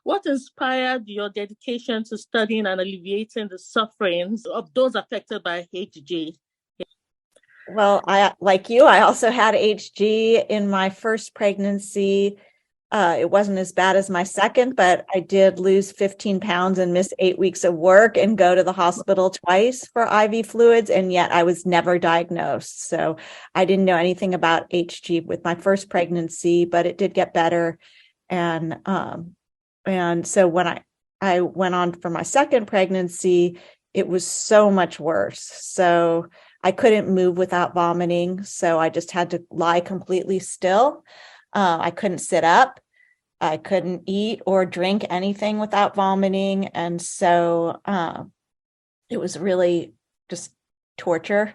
What inspired your dedication to studying and alleviating the sufferings of those affected by HG? Well, like you, I also had HG in my first pregnancy. It wasn't as bad as my second, but I did lose 15 pounds and miss 8 weeks of work and go to the hospital twice for IV fluids, and yet I was never diagnosed. So I didn't know anything about HG with my first pregnancy, but it did get better. And so when I went on for my second pregnancy, it was so much worse. So I couldn't move without vomiting. So I just had to lie completely still. I couldn't sit up. I couldn't eat or drink anything without vomiting. And so it was really just torture.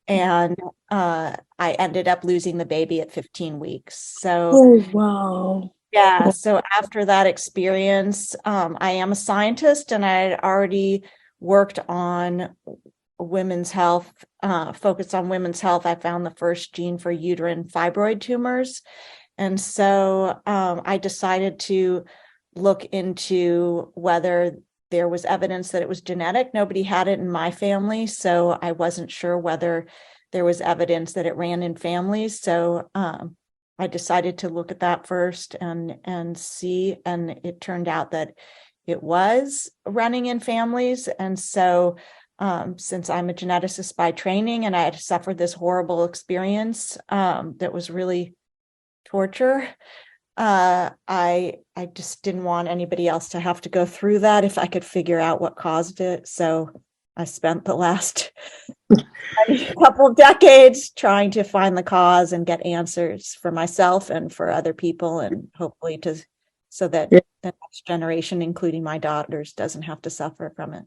And I ended up losing the baby at 15 weeks. So Oh, wow. yeah, so after that experience, I am a scientist and I had already worked on women's health, focused on women's health. I found the first gene for uterine fibroid tumors. And so I decided to look into whether there was evidence that it was genetic. Nobody had it in my family, so I wasn't sure whether there was evidence that it ran in families. So I decided to look at that first and see, and it turned out that it was running in families. And so since I'm a geneticist by training and I had suffered this horrible experience that was really torture, I just didn't want anybody else to have to go through that if I could figure out what caused it. So I spent the last couple decades trying to find the cause and get answers for myself and for other people, and hopefully so that Yeah. the next generation, including my daughters, doesn't have to suffer from it.